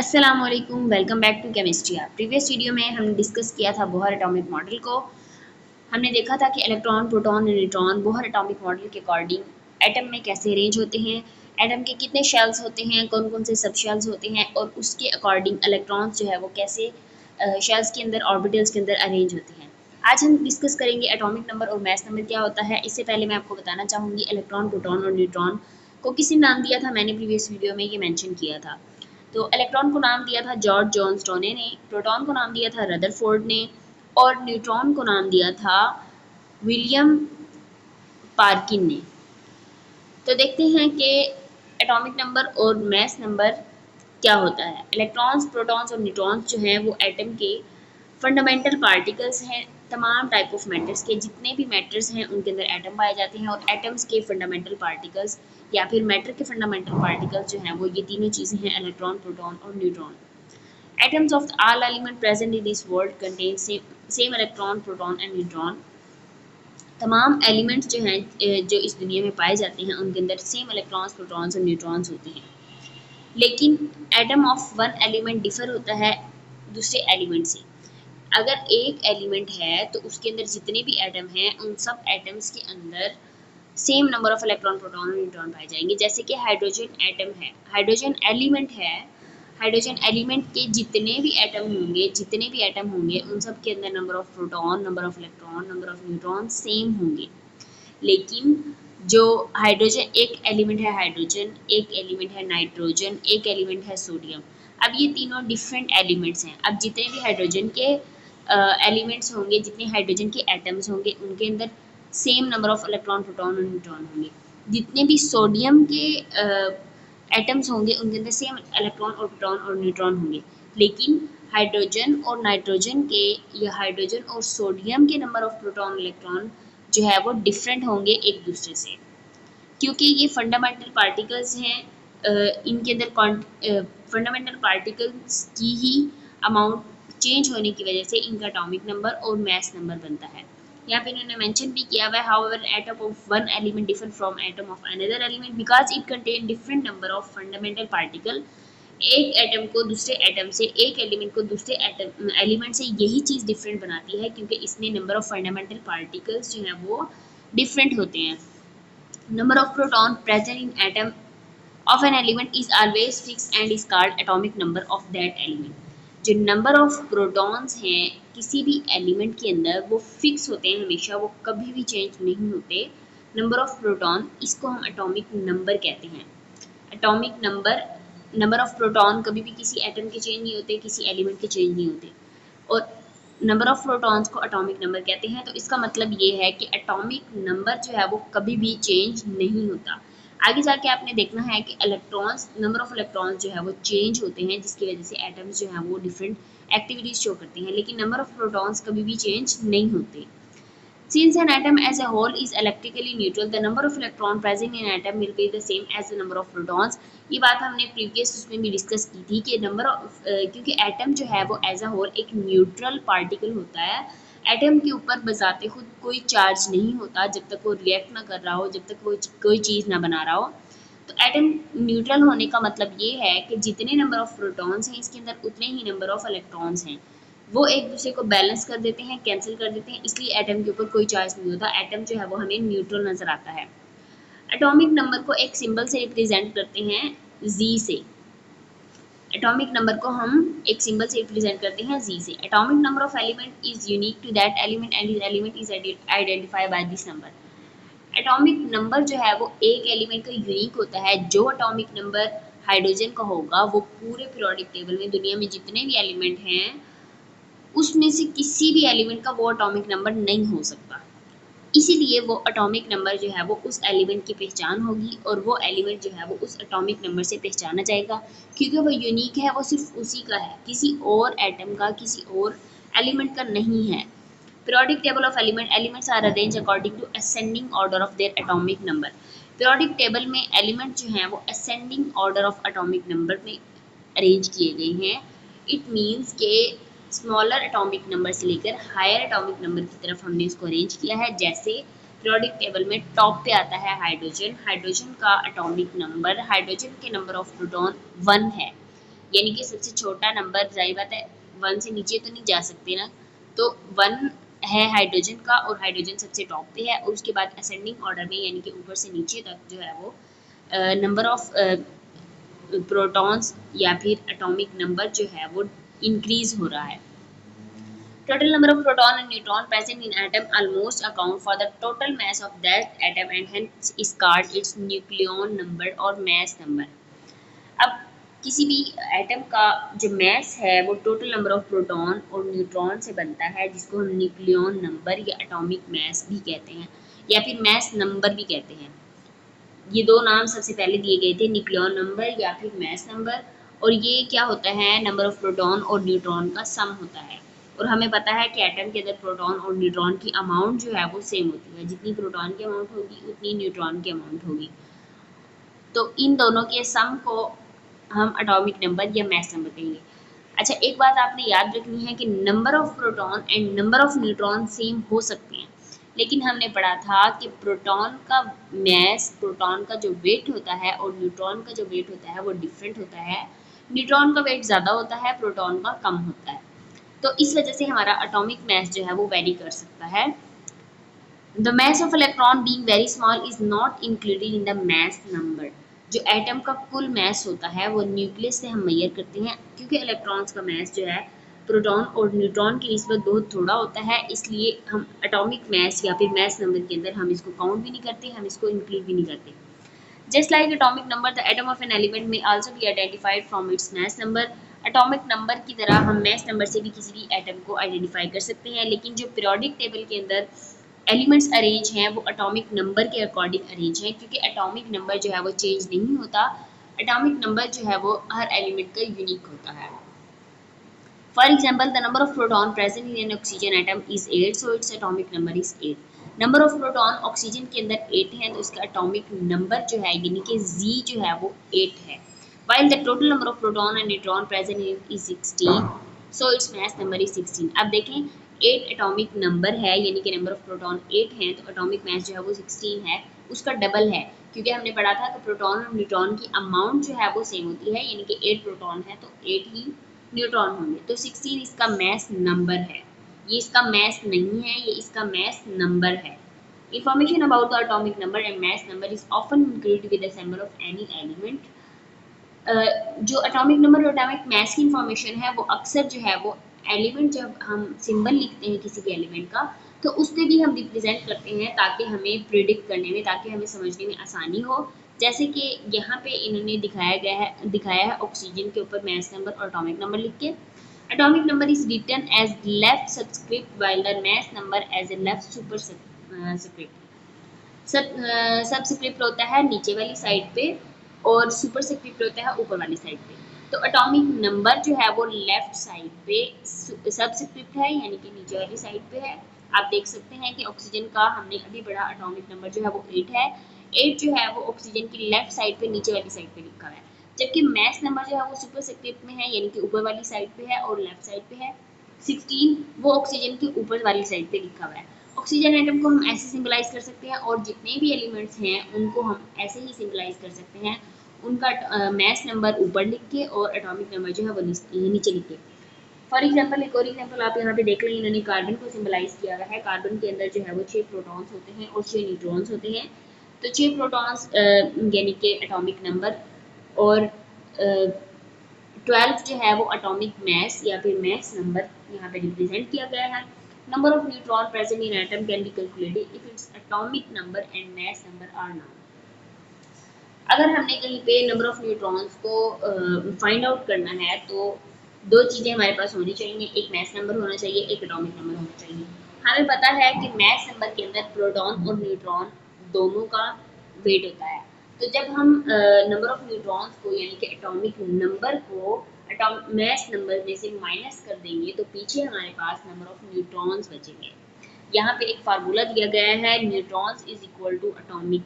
अस्सलामुअलैकुम, welcome back to chemistry. Previous video में हमने डिस्कस किया था बोहर एटॉमिक मॉडल को। हमने देखा था कि इलेक्ट्रॉन, प्रोटॉन और न्यूट्रॉन बोहर एटॉमिक मॉडल के अकॉर्डिंग एटम में कैसे अरेंज होते हैं, एटम के कितने शेल्स होते हैं, कौन कौन से सब शेल्स होते हैं और उसके अकॉर्डिंग इलेक्ट्रॉन्स जो है वो कैसे शेल्स के अंदर, ऑर्बिटल्स के अंदर अरेंज होते हैं। आज हम डिस्कस करेंगे एटॉमिक नंबर और मास नंबर क्या होता है। इससे पहले मैं आपको बताना चाहूँगी इलेक्ट्रॉन, प्रोटॉन और न्यूट्रॉन को किसी नाम दिया था, मैंने प्रीवियस वीडियो में ये मेंशन किया था। तो इलेक्ट्रॉन को नाम दिया था जॉर्ज जॉनस्टोने ने, प्रोटॉन को नाम दिया था रदरफोर्ड ने और न्यूट्रॉन को नाम दिया था विलियम पार्किन ने। तो देखते हैं कि एटॉमिक नंबर और मास नंबर क्या होता है। इलेक्ट्रॉन्स, प्रोटॉन्स और न्यूट्रॉन्स जो हैं वो एटम के फंडामेंटल पार्टिकल्स हैं। तमाम टाइप ऑफ मैटर्स के जितने भी मैटर्स हैं उनके अंदर एटम पाए जाते हैं और एटम्स के फंडामेंटल पार्टिकल्स या फिर मैटर के फंडामेंटल पार्टिकल्स जो हैं वो ये तीनों चीज़ें हैं, इलेक्ट्रॉन, प्रोटॉन और neutron. Atoms of all elements present in this world contain same electron, proton and neutron। तमाम एलिमेंट्स जो हैं जो इस दुनिया में पाए जाते हैं उनके अंदर सेम इलेक्ट्रॉन्स, प्रोटॉन्स और न्यूट्रॉन्स होते हैं। लेकिन atom of one element differ होता है दूसरे एलिमेंट से। अगर एक एलिमेंट है तो उसके अंदर जितने भी एटम हैं उन सब एटम्स के अंदर same number of electron, proton और न्यूट्रॉन पाए जाएंगे। जैसे कि हाइड्रोजन एटम है, हाइड्रोजन एलिमेंट है, हाइड्रोजन एलिमेंट के जितने भी एटम होंगे उन सब के अंदर number of proton, number of electron, number of neutron same होंगे। लेकिन जो हाइड्रोजन, एक एलिमेंट है हाइड्रोजन, एक एलिमेंट है नाइट्रोजन, एक एलिमेंट है सोडियम। अब ये तीनों डिफरेंट एलिमेंट्स हैं। अब जितने भी हाइड्रोजन के एलिमेंट्स होंगे, जितने हाइड्रोजन के एटम्स होंगे उनके अंदर same number of electron, proton और न्यूट्रॉन होंगे। जितने भी सोडियम के एटम्स होंगे उनके अंदर सेम इलेक्ट्रॉन और प्रोटॉन और न्यूट्रॉन होंगे। लेकिन हाइड्रोजन और नाइट्रोजन के या हाइड्रोजन और सोडियम के नंबर ऑफ प्रोटॉन, इलेक्ट्रॉन जो है वो डिफरेंट होंगे एक दूसरे से, क्योंकि ये फंडामेंटल पार्टिकल्स हैं। इनके अंदर फंडामेंटल पार्टिकल्स की ही अमाउंट चेंज होने की वजह से इनका एटॉमिक नंबर और मास नंबर बनता है। यहाँ पे इन्होंने मेंशन भी किया हुआ है, however atom of one element differ from atom of another element because it contain different number of fundamental particle. एक एटम को दूसरे एटम से, एक एलिमेंट को दूसरे एटम एलिमेंट से यही चीज़ डिफरेंट बनाती है क्योंकि इसमें नंबर ऑफ फंडामेंटल पार्टिकल्स जो हैं वो डिफरेंट होते हैं। Number of proton present in atom of an element is always fixed and is called atomic number of that element। जो नंबर ऑफ प्रोटॉन्स हैं किसी भी एलिमेंट के अंदर वो फिक्स होते हैं हमेशा, वो कभी भी चेंज नहीं होते। नंबर ऑफ प्रोटॉन, इसको हम एटॉमिक नंबर कहते हैं। Atomic number, number of proton कभी भी किसी एटम के चेंज नहीं होते, किसी एलिमेंट के चेंज नहीं होते और नंबर ऑफ प्रोटॉन्स को एटॉमिक नंबर कहते हैं। तो इसका मतलब ये है कि एटॉमिक नंबर जो है वो कभी भी चेंज नहीं होता। आगे जाके आपने देखना है कि इलेक्ट्रॉन्स, नंबर ऑफ इलेक्ट्रॉन्स जो है वो चेंज होते हैं जिसकी वजह से एटम्स जो हैं वो डिफरेंट एक्टिविटीज शो करते हैं, लेकिन नंबर ऑफ प्रोटॉन्स कभी भी चेंज नहीं होते। Since an atom as a whole is electrically neutral, the number of electrons present in an atom will be the same as the number of protons। ये बात हमने प्रीवियस उसमें भी discuss की थी कि नंबर ऑफ, क्योंकि एटम जो है वो एज अ होल एक न्यूट्रल पार्टिकल होता है। एटम के ऊपर बजाते खुद कोई चार्ज नहीं होता जब तक वो रिएक्ट ना कर रहा हो, जब तक वो कोई चीज़ ना बना रहा हो। तो एटम न्यूट्रल होने का मतलब ये है कि जितने नंबर ऑफ प्रोटॉन्स हैं इसके अंदर उतने ही नंबर ऑफ इलेक्ट्रॉन्स हैं। वो एक दूसरे को बैलेंस कर देते हैं, कैंसिल कर देते हैं, इसलिए एटम के ऊपर कोई चार्ज नहीं होता। एटम जो है वो हमें न्यूट्रल नजर आता है। एटॉमिक नंबर को एक सिंबल से रिप्रेजेंट करते हैं, जी से। एटॉमिक नंबर को हम एक सिंबल से रिप्रेजेंट करते हैं, जी से। Atomic number of element is unique to that element and his element is identified by this number. Atomic number जो है वो एक एलिमेंट का यूनिक होता है। जो एटॉमिक नंबर हाइड्रोजन का होगा वो पूरे पीरियोडिक टेबल में दुनिया में जितने भी एलिमेंट हैं उसमें से किसी भी एलिमेंट का वो एटॉमिक नंबर नहीं हो सकता। इसीलिए वो एटॉमिक नंबर जो है वो उस एलिमेंट की पहचान होगी और वो एलिमेंट जो है वो उस एटॉमिक नंबर से पहचाना जाएगा क्योंकि वो यूनिक है, वो सिर्फ उसी का है, किसी और एटम का, किसी और एलिमेंट का नहीं है। Periodic table of element, elements are arrange according to ascending order of their atomic number. Periodic table में एलिमेंट जो हैं वो ascending order of atomic number में अरेंज किए गए हैं। इट मीन्स के स्मॉलर एटॉमिक नंबर से लेकर हायर एटॉमिक नंबर की तरफ हमने इसको अरेंज किया है। जैसे पीरियोडिक टेबल में टॉप पे आता है हाइड्रोजन। हाइड्रोजन का एटॉमिक नंबर, हाइड्रोजन के नंबर ऑफ प्रोटॉन 1 है। यानी कि सबसे छोटा नंबर, जाहिर बात है 1 से नीचे तो नहीं जा सकते ना, तो 1 है हाइड्रोजन का और हाइड्रोजन सबसे टॉप पे है, और उसके बाद असेंडिंग ऑर्डर में यानी कि ऊपर से नीचे तक जो है वो नंबर ऑफ प्रोटॉन्स या फिर एटॉमिक नंबर जो है वो इंक्रीज हो रहा है। Total number of proton and neutron present in atom almost account for the total mass of that atom and hence is called its nucleon number or mass number। अब किसी भी atom का जो मैस है वो टोटल नंबर ऑफ प्रोटॉन और neutron से बनता है, जिसको हम न्यूक्लियन नंबर या एटॉमिक मैस भी कहते हैं या फिर मैस नंबर भी कहते हैं। ये दो नाम सबसे पहले दिए गए थे, न्यूक्लियन नंबर या फिर मैस नंबर। और ये क्या होता है, नंबर ऑफ प्रोटॉन और न्यूट्रॉन का सम होता है। और हमें पता है कि एटम के अंदर प्रोटॉन और न्यूट्रॉन की अमाउंट जो है वो सेम होती है, जितनी प्रोटॉन की अमाउंट होगी उतनी न्यूट्रॉन की अमाउंट होगी। तो इन दोनों के सम को हम एटॉमिक नंबर या मैस नंबर कहेंगे। अच्छा, एक बात आपने याद रखनी है कि number of proton and number of neutron same हो सकते हैं, लेकिन हमने पढ़ा था कि प्रोटॉन का मैस, प्रोटॉन का जो वेट होता है और न्यूट्रॉन का जो वेट होता है वो डिफरेंट होता है। न्यूट्रॉन का वेट ज़्यादा होता है, प्रोटॉन का कम होता है। तो इस वजह से हमारा एटॉमिक मैस जो है वो वेरी कर सकता है। The mass of electron being very small is not included in the mass number। जो एटम का कुल मैस होता है वो न्यूक्लियस से हम मेजर करते हैं, क्योंकि इलेक्ट्रॉन्स का मैस जो है प्रोटॉन और न्यूट्रॉन की निस्बत बहुत थोड़ा होता है, इसलिए हम एटॉमिक मैस या फिर मैस नंबर के अंदर हम इसको काउंट भी नहीं करते, हम इसको इंक्लूड भी नहीं करते। Just like atomic number, the atom of an element may also be identified from its mass number। Atomic number की तरह हम मैस नंबर से भी किसी भी एटम को आइडेंटिफाई कर सकते हैं, लेकिन जो पीरियोडिक टेबल के अंदर एलिमेंट्स अरेंज हैं वो एटॉमिक नंबर के अकॉर्डिंग अरेंज हैं, क्योंकि एटॉमिक नंबर जो है वो चेंज नहीं होता। एटॉमिक नंबर जो है वो हर एलिमेंट का यूनिक होता है। For example, the number of proton present in an oxygen atom is 8, so its atomic number is 8। Number of proton oxygen के अंदर 8 है, तो इसका एटॉमिक नंबर जो है यानी कि Z जो है वो 8 है। While the total number of proton and neutron present in it is 16, so its mass number is 16। अब देखें 8 एटॉमिक नंबर है, यानी कि नंबर ऑफ प्रोटॉन 8 है, तो एटॉमिक मास जो है वो 16 है, उसका डबल है, क्योंकि हमने पढ़ा था कि प्रोटॉन और न्यूट्रॉन की अमाउंट जो है वो सेम होती है, यानी कि 8 प्रोटॉन है तो 8 ही न्यूट्रॉन होंगे, तो 16 इसका मैस नंबर है। ये इसका मैस नहीं है, ये इसका मैस नंबर है। Information about the atomic number and mass number is often included with the symbol of any element। जो एटॉमिक नंबर और एटॉमिक मास की इंफॉर्मेशन है वो अक्सर जो है वो एलिमेंट, जब हम सिंबल लिखते हैं किसी भी एलिमेंट का, तो उससे भी हम रिप्रेजेंट करते हैं ताकि हमें प्रिडिक्ट करने में, ताकि हमें समझने में आसानी हो। जैसे कि यहाँ पे इन्होंने दिखाया है ऑक्सीजन के ऊपर मैस नंबर और एटॉमिक नंबर लिख के। Atomic number is written as left subscript while the mass number as a left super subscript. Subscript होता है नीचे वाली साइड पे और सुपर स्क्रिप्ट होता है ऊपर वाली साइड पे। तो एटॉमिक नंबर जो है वो लेफ्ट साइड पे सबस्क्रिप्ट है, यानी कि नीचे वाली साइड पे है। आप देख सकते हैं कि ऑक्सीजन का हमने अभी पढ़ा एटॉमिक नंबर जो है वो 8 है। 8 जो है वो ऑक्सीजन की लेफ्ट साइड पे नीचे वाली साइड पे लिखा हुआ है, जबकि मैस नंबर जो है वो सुपर स्क्रिप्ट में है, यानी कि ऊपर वाली साइड पे है और लेफ्ट साइड पे है। 16 वो ऑक्सीजन की ऊपर वाली साइड पे लिखा हुआ है। ऑक्सीजन एटम को हम ऐसे सिंबलाइज कर सकते हैं और जितने भी एलिमेंट्स हैं उनको हम ऐसे ही सिंबलाइज कर सकते हैं, उनका मैस नंबर ऊपर लिख के और एटॉमिक नंबर जो है वो नीचे लिख के। फॉर एग्जांपल, एक और एग्जांपल आप यहाँ पे देख लें, इन्होंने कार्बन को सिंबलाइज किया हुआ है। कार्बन के अंदर जो है वो 6 प्रोटॉन्स होते हैं और 6 न्यूट्रॉन्स होते हैं। तो 6 प्रोटॉन्स यानी कि एटॉमिक नंबर और 12 जो है वो एटॉमिक मैस या फिर मैस नंबर यहाँ पे रिप्रेजेंट किया गया है। Number of neutron present in atom can be calculated if its atomic number and mass number are known. अगर हमने कहीं पे नंबर ऑफ न्यूट्रॉन्स को फाइंड आउट करना है तो दो चीज़ें हमारे पास होनी चाहिए, एक मैस नंबर होना चाहिए, एक एटॉमिक नंबर होना चाहिए। हमें पता है कि मैस नंबर के अंदर प्रोटॉन और न्यूट्रॉन दोनों का वेट होता है। तो जब हम नंबर ऑफ न्यूट्रॉन्स को यानी कि एटॉमिक नंबर को मैस नंबर में से माइनस कर देंगे तो पीछे हमारे पास नंबर ऑफ न्यूट्रॉन्स बचेंगे। यहाँ पे एक फार्मूला दिया गया है, neutrons is equal to atomic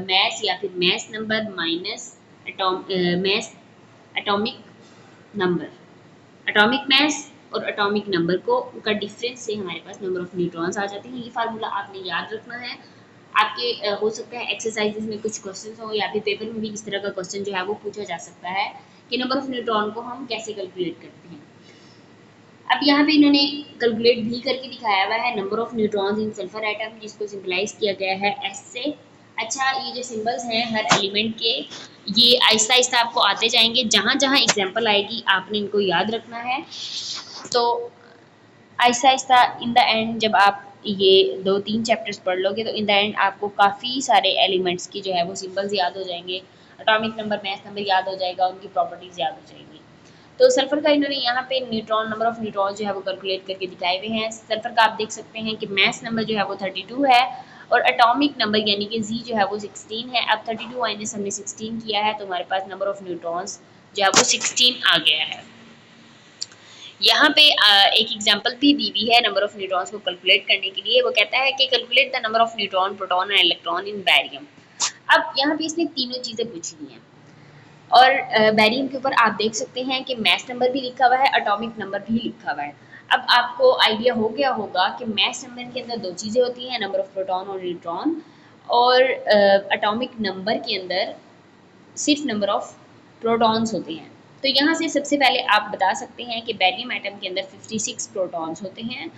mass या फिर mass number minus mass atomic number. Atomic mass और एटॉमिक नंबर को का डिफरेंस से हमारे पास नंबर ऑफ न्यूट्रॉन्स आ जाते हैं। ये फार्मूला आपने याद रखना है। आपके हो सकता है एक्सरसाइजेस में कुछ क्वेश्चन हो या फिर पेपर में भी इस तरह का क्वेश्चन जो है वो पूछा जा सकता है कि नंबर ऑफ न्यूट्रॉन को हम कैसे कैलकुलेट करते हैं। अब यहाँ पे इन्होंने कैलकुलेट भी करके दिखाया हुआ है number of neutrons in sulphur atom, जिसको सिंपलाइज किया गया है एस से। अच्छा, ये जो सिंबल्स हैं हर एलिमेंट के, ये आहिस्ता आहिस्ता आपको आते जाएंगे, जहाँ जहाँ एग्जाम्पल आएगी आपने इनको याद रखना है। तो Aahista Aahista in the end जब आप ये 2-3 चैप्टर्स पढ़ लोगे तो इन द एंड आपको काफ़ी सारे एलिमेंट्स की जो है वो सिंबल्स याद हो जाएंगे, एटॉमिक नंबर, मास नंबर याद हो जाएगा, उनकी प्रॉपर्टीज़ याद हो जाएंगी। तो सल्फर का इन्होंने यहाँ पे न्यूट्रॉन, नंबर ऑफ न्यूट्रॉन जो है वो कैलकुलेट करके दिखाए हुए हैं। सल्फर का आप देख सकते हैं कि मास नंबर जो है वो 32 है और एटॉमिक नंबर यानी कि जी जो है वो 16 है। अब 32 माइनस हमने 16 किया है तो हमारे पास नंबर ऑफ न्यूट्रॉन्स जो है वो 16 आ गया है। यहाँ पे एक एग्जांपल भी दी हुई है नंबर ऑफ न्यूट्रॉन्स को कैलकुलेट करने के लिए। वो कहता है कि calculate the number of neutron, proton and electron in barium. अब यहाँ पे इसने तीनों चीज़ें पूछी हुई हैं और बैरियम के ऊपर आप देख सकते हैं कि मास नंबर भी लिखा हुआ है, एटॉमिक नंबर भी लिखा हुआ है। अब आपको आइडिया हो गया होगा कि मास नंबर के अंदर दो चीज़ें होती हैं, नंबर ऑफ प्रोटॉन और न्यूट्रॉन, और एटॉमिक नंबर के अंदर सिर्फ नंबर ऑफ प्रोटॉन्स होते हैं। तो यहाँ से सबसे पहले आप बता सकते हैं कि बैरियम एटम के अंदर 56 प्रोटॉन्स होते हैं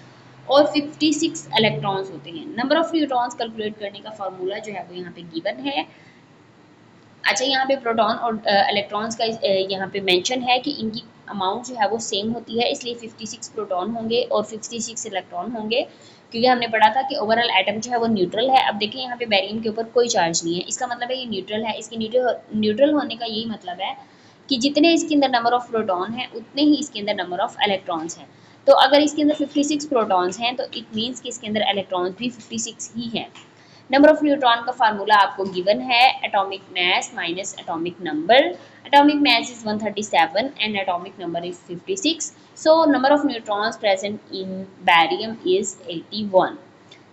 और 56 इलेक्ट्रॉन्स होते हैं। नंबर ऑफ न्यूट्रॉन्स कैलकुलेट करने का फार्मूला जो है वो यहाँ पे गिवन है। अच्छा, यहाँ पे प्रोटॉन और इलेक्ट्रॉन्स का यहाँ पे मेंशन है कि इनकी अमाउंट जो है वो सेम होती है, इसलिए 56 प्रोटॉन होंगे और 56 इलेक्ट्रॉन होंगे, क्योंकि हमने पढ़ा था कि ओवरऑल एटम जो है वो न्यूट्रल है। अब देखिए यहाँ पे बैरियम के ऊपर कोई चार्ज नहीं है, इसका मतलब है ये न्यूट्रल है। इसके न्यूट्रल होने का यही मतलब है कि जितने इसके अंदर नंबर ऑफ प्रोटॉन है उतने ही इसके अंदर नंबर ऑफ इलेक्ट्रॉन्स हैं। तो अगर इसके अंदर 56 प्रोटॉन्स हैं तो इट मीन्स कि इसके अंदर इलेक्ट्रॉन्स भी 56 ही हैं। नंबर ऑफ न्यूट्रॉन का फार्मूला आपको गिवन है, atomic mass minus atomic number. Atomic mass is 137 and atomic number is 56, so number of neutrons present in barium is 81।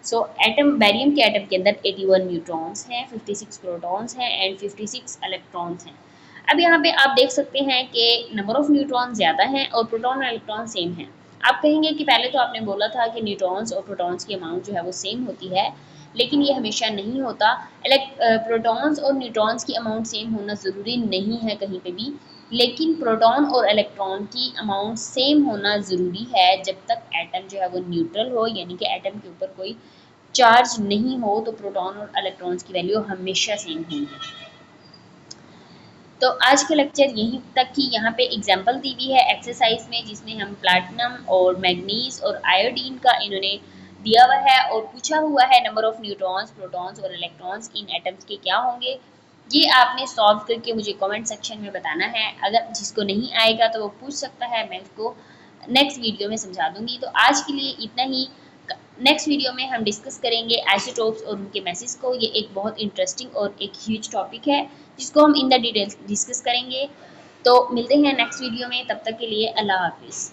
So atom, barium के atom के अंदर 81 न्यूट्रॉन्स हैं, 56 protons हैं and 56 electrons हैं। अब यहाँ पे आप देख सकते हैं कि नंबर ऑफ न्यूट्रॉन ज़्यादा हैं और प्रोटॉन और इलेक्ट्रॉन सेम हैं। आप कहेंगे कि पहले तो आपने बोला था कि न्यूट्रॉन्स और प्रोटॉन्स की अमाउंट जो है वो सेम होती है, लेकिन ये हमेशा नहीं होता। प्रोटॉन्स और न्यूट्रॉन्स की अमाउंट सेम होना ज़रूरी नहीं है कहीं पे भी, लेकिन प्रोटॉन और इलेक्ट्रॉन की अमाउंट सेम होना ज़रूरी है जब तक एटम जो है वो न्यूट्रल हो, यानी कि एटम के ऊपर कोई चार्ज नहीं हो, तो प्रोटॉन और इलेक्ट्रॉन्स की वैल्यू हमेशा सेम होगी। तो आज का लेक्चर यहीं तक ही। यहाँ पे एग्जांपल दी हुई है एक्सरसाइज में, जिसमें हम प्लैटिनम और मैग्नीज और आयोडीन का इन्होंने दिया हुआ है और पूछा हुआ है नंबर ऑफ न्यूट्रॉन्स, प्रोटॉन्स और इलेक्ट्रॉन्स इन एटम्स के क्या होंगे। ये आपने सॉल्व करके मुझे कमेंट सेक्शन में बताना है। अगर जिसको नहीं आएगा तो वो पूछ सकता है, मैं उसको नेक्स्ट वीडियो में समझा दूंगी। तो आज के लिए इतना ही। नेक्स्ट वीडियो में हम डिस्कस करेंगे आइसोटोप्स और उनके मैसेज को। ये एक बहुत इंटरेस्टिंग और एक ह्यूज टॉपिक है जिसको हम इन द डिटेल्स डिस्कस करेंगे। तो मिलते हैं नेक्स्ट वीडियो में, तब तक के लिए अल्लाह हाफिज़।